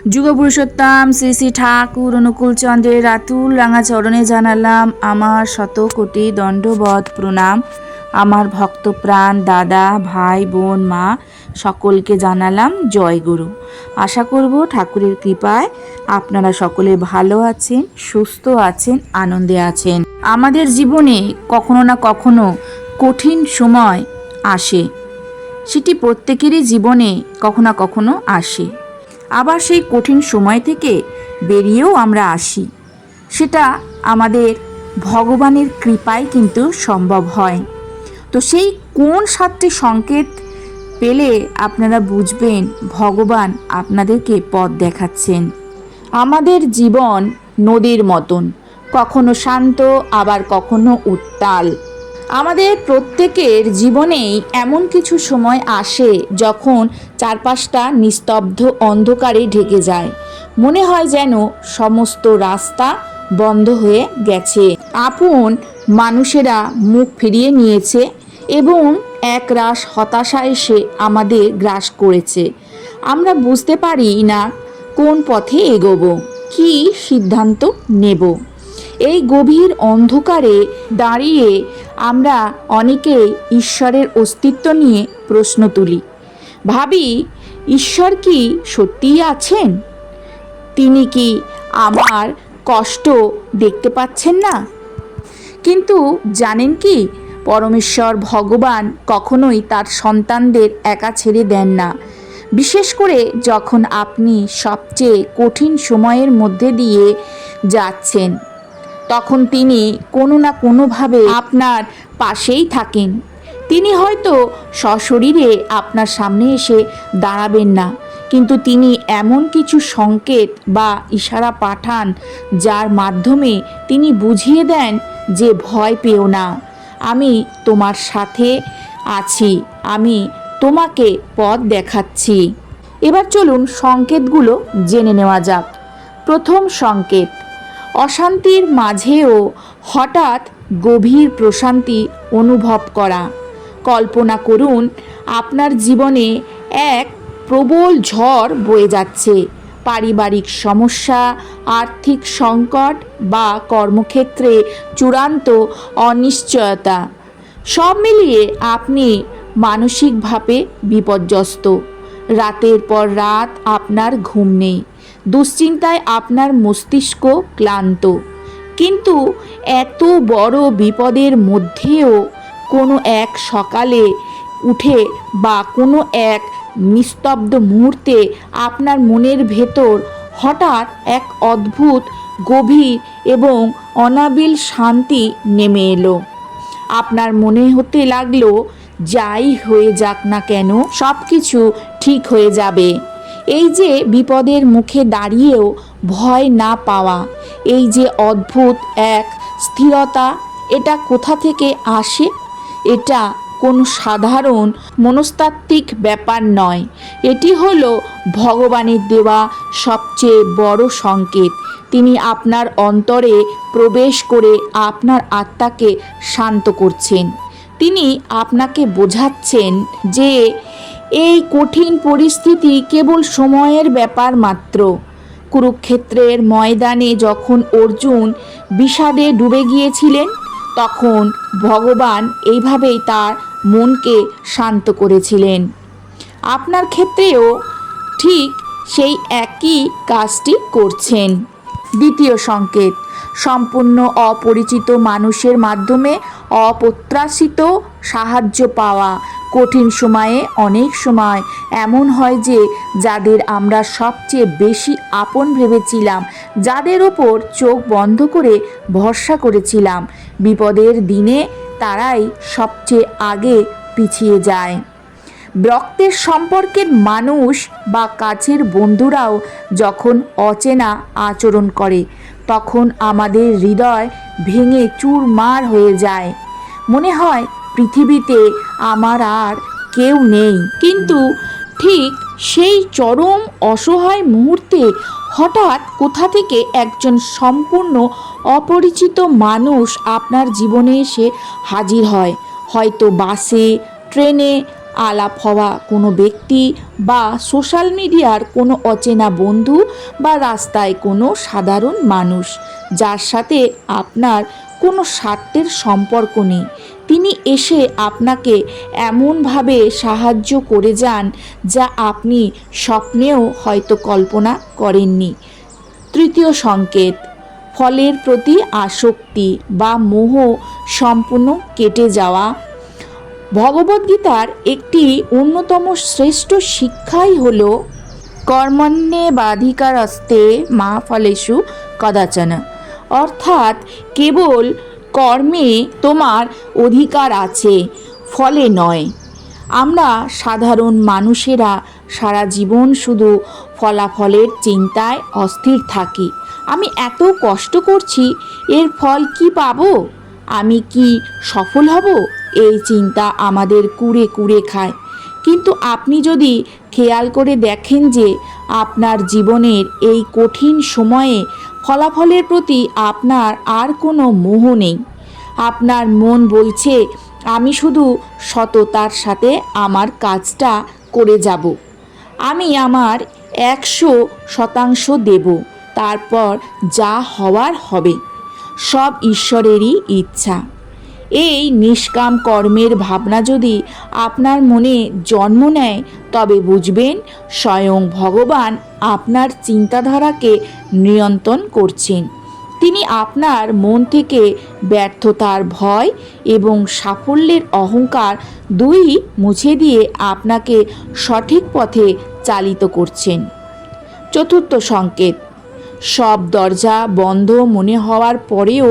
যুগপুরুষোত্তম শ্রী শ্রী ঠাকুর অনুকূল চন্দ্রের রাতুল রাঙা চরণে জানালাম আমার শত কোটি দণ্ডবত প্রণাম। আমার ভক্তপ্রাণ দাদা ভাই বোন মা সকলকে জানালাম জয় গুরু। আশা করব ঠাকুরের কৃপায় আপনারা সকলে ভালো আছেন, সুস্থ আছেন, আনন্দে আছেন। আমাদের জীবনে কখনো না কখনো কঠিন সময় আসে, সেটি প্রত্যেকেরই জীবনে কখনো না কখনো আসে। আবার সেই কঠিন সময় থেকে বেরিয়েও আমরা আসি, সেটা আমাদের ভগবানের কৃপায় কিন্তু সম্ভব হয়। তো সেই কোন 7টি সংকেত পেলে আপনারা বুঝবেন ভগবান আপনাদেরকে পথ দেখাচ্ছেন। আমাদের জীবন নদীর মতন, কখনো শান্ত আবার কখনো উত্তাল। আমাদের প্রত্যেকের জীবনেই এমন কিছু সময় আসে যখন চারপাশটা নিস্তব্ধ অন্ধকারে ঢেকে যায়। মনে হয় যেন সমস্ত রাস্তা বন্ধ হয়ে গেছে, আপন মানুষেরা মুখ ফিরিয়ে নিয়েছে এবং একরাশ হতাশা এসে আমাদের গ্রাস করেছে। আমরা বুঝতে পারি না কোন পথে এগোবো, কী সিদ্ধান্ত নেব। এই গভীর অন্ধকারে দাঁড়িয়ে আমরা অনেকেই ঈশ্বরের অস্তিত্ব নিয়ে প্রশ্ন তুলি। ভাবি, ঈশ্বর কি সত্যিই আছেন? তিনি কি আমার কষ্ট দেখতে পাচ্ছেন না? কিন্তু জানেন কি, পরমেশ্বর ভগবান কখনোই তার সন্তানদের একা ছেড়ে দেন না। বিশেষ করে যখন আপনি সবচেয়ে কঠিন সময়ের মধ্যে দিয়ে যাচ্ছেন, তখন তিনি কোনো না কোনোভাবে আপনার পাশেই থাকেন। তিনি হয়তো সশরীরে আপনার সামনে এসে দাঁড়াবেন না, কিন্তু তিনি এমন কিছু সংকেত বা ইশারা পাঠান যার মাধ্যমে তিনি বুঝিয়ে দেন যে ভয় পেও না, আমি তোমার সাথে আছি, আমি তোমাকে পথ দেখাচ্ছি। এবার চলুন সংকেতগুলো জেনে নেওয়া যাক। প্রথম সংকেত, অশান্তির মাঝেও হঠাৎ গভীর প্রশান্তি অনুভব করা। কল্পনা করুন আপনার জীবনে এক প্রবল ঝড় বয়ে যাচ্ছে। পারিবারিক সমস্যা, আর্থিক সংকট বা কর্মক্ষেত্রে চূড়ান্ত অনিশ্চয়তা, সব মিলিয়ে আপনি মানসিকভাবে বিপর্যস্ত। রাতের পর রাত আপনার ঘুম নেই, দুশ্চিন্তায় আপনার মস্তিষ্ক ক্লান্ত। কিন্তু এত বড় বিপদের মধ্যেও কোনো এক সকালে উঠে বা কোনো এক নিস্তব্ধ মুহূর্তে আপনার মনের ভেতর হঠাৎ এক অদ্ভুত গভীর এবং অনাবিল শান্তি নেমে এলো। আপনার মনে হতে লাগলো যাই হয়ে যাক না কেন সব কিছু ঠিক হয়ে যাবে। এই যে বিপদের মুখে দাঁড়িয়েও ভয় না পাওয়া, এই যে অদ্ভুত এক স্থিরতা, এটা কোথা থেকে আসে? এটা কোনো সাধারণ মনস্তাত্ত্বিক ব্যাপার নয়, এটি হলো ভগবানের দেওয়া সবচেয়ে বড় সংকেত। তিনি আপনার অন্তরে প্রবেশ করে আপনার আত্মাকে শান্ত করছেন। তিনি আপনাকে বোঝাচ্ছেন যে এই কঠিন পরিস্থিতি কেবল সময়ের ব্যাপার মাত্র। কুরুক্ষেত্রের ময়দানে যখন অর্জুন বিষাদে ডুবে গিয়েছিলেন, তখন ভগবান এইভাবেই তার মনকে শান্ত করেছিলেন। আপনার ক্ষেত্রেও ঠিক সেই একই কাজটি করছেন। দ্বিতীয় সংকেত, সম্পূর্ণ অপরিচিত মানুষের মাধ্যমে অপ্রত্যাশিত সাহায্য পাওয়া। কঠিন সময়ে অনেক সময় এমন হয় যে যাদের আমরা সবচেয়ে বেশি আপন ভেবেছিলাম, যাদের ওপর চোখ বন্ধ করে ভরসা করেছিলাম, বিপদের দিনে তারাই সবচেয়ে আগে পিছিয়ে যায়। রক্তের সম্পর্কের মানুষ বা কাছের বন্ধুরাও যখন অচেনা আচরণ করে, তখন আমাদের হৃদয় ভেঙে চুরমার হয়ে যায়। মনে হয় পৃথিবীতে আমার আর কেউ নেই। কিন্তু ঠিক সেই চরম অসহায় মুহূর্তে হঠাৎ কোথা থেকে একজন সম্পূর্ণ অপরিচিত মানুষ আপনার জীবনে এসে হাজির হয়। হয়তো বাসে, ট্রেনে আলাপ হওয়া কোনো ব্যক্তি বা সোশ্যাল মিডিয়ার কোনো অচেনা বন্ধু বা রাস্তায় কোনো সাধারণ মানুষ যার সাথে আপনার কোনো স্বার্থের সম্পর্ক নেই, তিনি এসে আপনাকে এমনভাবে সাহায্য করে যান যা আপনি স্বপ্নেও হয়তো কল্পনা করেননি। তৃতীয় সংকেত, ফলের প্রতি আসক্তি বা মোহ সম্পূর্ণ কেটে যাওয়া। ভগবদ্গীতার একটি অন্যতম শ্রেষ্ঠ শিক্ষাই হল কর্মণ্যেবাধিকারস্তে মা ফলেষু কদাচন, অর্থাৎ কেবল কর্মে তোমার অধিকার আছে, ফলে নয়। আমরা সাধারণ মানুষেরা সারা জীবন শুধু ফলাফলের চিন্তায় অস্থির থাকি। আমি এত কষ্ট করছি, এর ফল কি পাবো? আমি কি সফল হব? এই চিন্তা আমাদের কুরে কুরে খায়। কিন্তু আপনি যদি খেয়াল করে দেখেন যে আপনার জীবনের এই কঠিন সময়ে ফলাফলের প্রতি আপনার আর কোনো মোহ নেই। আপনার মন বলছে, আমি শুধু সততার সাথে আমার কাজটা করে যাব, আমি আমার 100% দেব, তারপর যা হওয়ার হবে। সব ঈশ্বরেরই ইচ্ছা। এই নিষ্কাম কর্মের ভাবনা যদি আপনার মনে জন্ম নেয়, তবে বুঝবেন স্বয়ং ভগবান আপনার চিন্তাধারাকে নিয়ন্ত্রণ করছেন। তিনি আপনার মন থেকে ব্যর্থতার ভয় এবং সাফল্যের অহংকার দুই মুছে দিয়ে আপনাকে সঠিক পথে চালিত করছেন। চতুর্থ সংকেত, সব দরজা বন্ধ মনে হওয়ার পরেও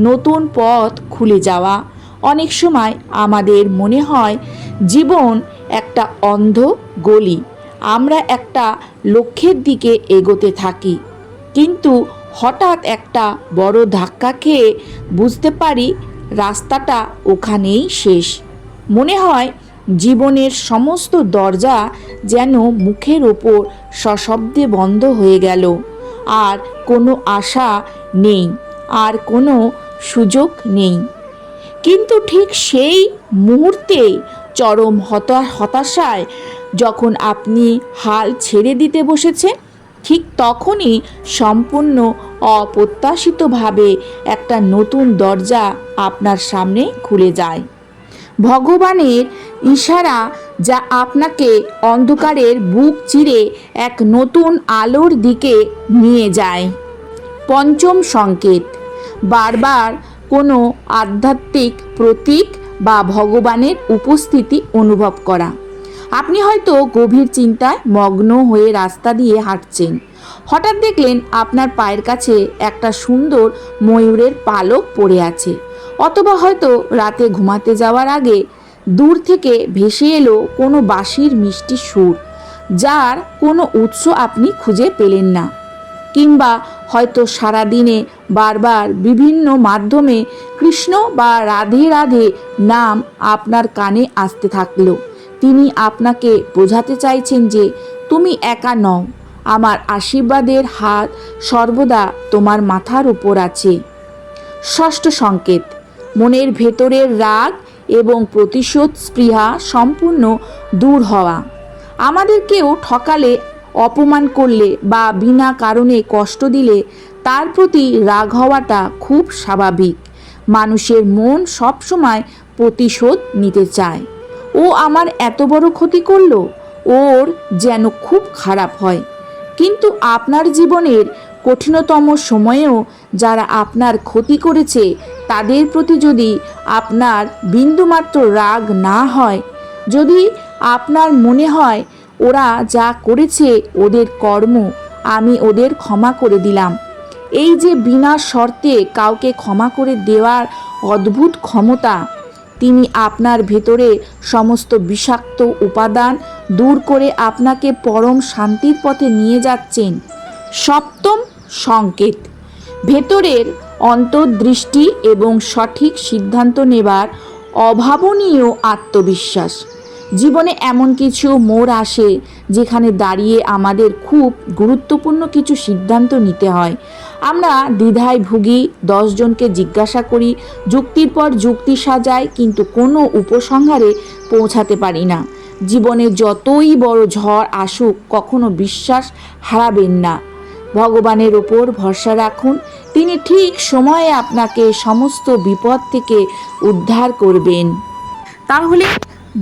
নতুন পথ খুলে যাওয়া। অনেক সময় আমাদের মনে হয় জীবন একটা অন্ধ গলি, আমরা একটা লক্ষ্যের দিকে এগোতে থাকি, কিন্তু হঠাৎ একটা বড় ধাক্কা খেয়ে বুঝতে পারি রাস্তাটা ওখানেই শেষ। মনে হয় জীবনের সমস্ত দরজা যেন মুখের ওপর সশব্দে বন্ধ হয়ে গেল, আর কোনো আশা নেই, আর কোনো সুযোগ নেই। কিন্তু ঠিক সেই মুহূর্তেই চরম হতাশায় যখন আপনি হাল ছেড়ে দিতে বসেছেন, ঠিক তখনই সম্পূর্ণ অপ্রত্যাশিতভাবে একটা নতুন দরজা আপনার সামনে খুলে যায়। ভগবানের ইশারা যা আপনাকে অন্ধকারের বুক চিরে এক নতুন আলোর দিকে নিয়ে যায়। পঞ্চম সংকেত, বারবার কোনো আধ্যাত্মিক প্রতীক বা ভগবানের উপস্থিতি অনুভব করা। আপনি হয়তো গভীর চিন্তায় মগ্ন হয়ে রাস্তা দিয়ে হাঁটছেন, হঠাৎ দেখলেন আপনার পায়ের কাছে একটা সুন্দর ময়ূরের পালক পড়ে আছে, অথবা হয়তো রাতে ঘুমাতে যাওয়ার আগে দূর থেকে ভেসে এলো কোনো বাঁশির মিষ্টি সুর, যার কোনো উৎস আপনি খুঁজে পেলেন না। কিংবা হয়তো সারাদিনে বারবার বিভিন্ন মাধ্যমে কৃষ্ণ বা রাধে রাধে নাম আপনার কানে আসতে থাকলো। তিনি আপনাকে বোঝাতে চাইছেন যে তুমি একা নও, আমার আশীর্বাদের হাত সর্বদা তোমার মাথার উপর আছে। ষষ্ঠ সংকেত, মনের ভেতরের রাগ এবং প্রতিশোধ স্পৃহা সম্পূর্ণ দূর হওয়া। আমাদের কেউ ঠকালে, অপমান করলে বা বিনা কারণে কষ্ট দিলে তার প্রতি রাগ হওয়াটা খুব স্বাভাবিক। মানুষের মন সবসময় প্রতিশোধ নিতে চায়। ও আমার এত বড় ক্ষতি করলো, ওর যেন খুব খারাপ হয়। কিন্তু আপনার জীবনের কঠিনতম সময়েও যারা আপনার ক্ষতি করেছে তাদের প্রতি যদি আপনার বিন্দুমাত্র রাগ না হয়, যদি আপনার মনে হয় ওরা যা করেছে ওদের কর্ম, আমি ওদের ক্ষমা করে দিলাম, এই যে বিনা শর্তে কাউকে ক্ষমা করে দেওয়ার অদ্ভুত ক্ষমতা, তিনি আপনার ভেতরে সমস্ত বিষাক্ত উপাদান দূর করে আপনাকে পরম শান্তির পথে নিয়ে যাচ্ছেন। সপ্তম সংকেত, ভেতরের অন্তর্দৃষ্টি এবং সঠিক সিদ্ধান্ত নেবার অভাবনীয় আত্মবিশ্বাস। জীবনে এমন কিছু মোড় আসে যেখানে দাঁড়িয়ে আমাদের খুব গুরুত্বপূর্ণ কিছু সিদ্ধান্ত নিতে হয়। আমরা দ্বিধায় ভুগি, 10 জনকে জিজ্ঞাসা করি, যুক্তির পর যুক্তি সাজাই, কিন্তু কোনো উপসংহারে পৌঁছাতে পারি না। জীবনে যতই বড় ঝড় আসুক কখনো বিশ্বাস হারাবেন না। ভগবানের ওপর ভরসা রাখুন, তিনি ঠিক সময়ে আপনাকে সমস্ত বিপদ থেকে উদ্ধার করবেন। তাহলে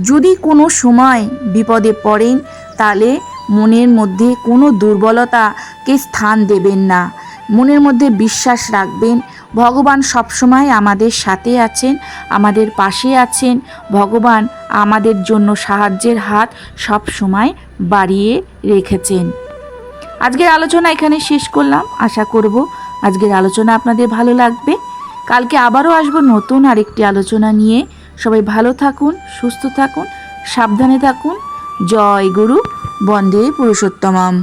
যদি কোনো সময় বিপদে পড়েন তাহলে মনের মধ্যে কোনো দুর্বলতাকে স্থান দেবেন না, মনের মধ্যে বিশ্বাস রাখবেন। ভগবান সবসময় আমাদের সাথে আছেন, আমাদের পাশে আছেন। ভগবান আমাদের জন্য সাহায্যের হাত সব সময় বাড়িয়ে রেখেছেন। আজকের আলোচনা এখানে শেষ করলাম। আশা করব আজকের আলোচনা আপনাদের ভালো লাগবে। কালকে আবারও আসবো নতুন আরেকটি আলোচনা নিয়ে। সবাই ভালো থাকুন, সুস্থ থাকুন, সাবধানে থাকুন। জয় গুরু, বন্দে পুরুষোত্তমম।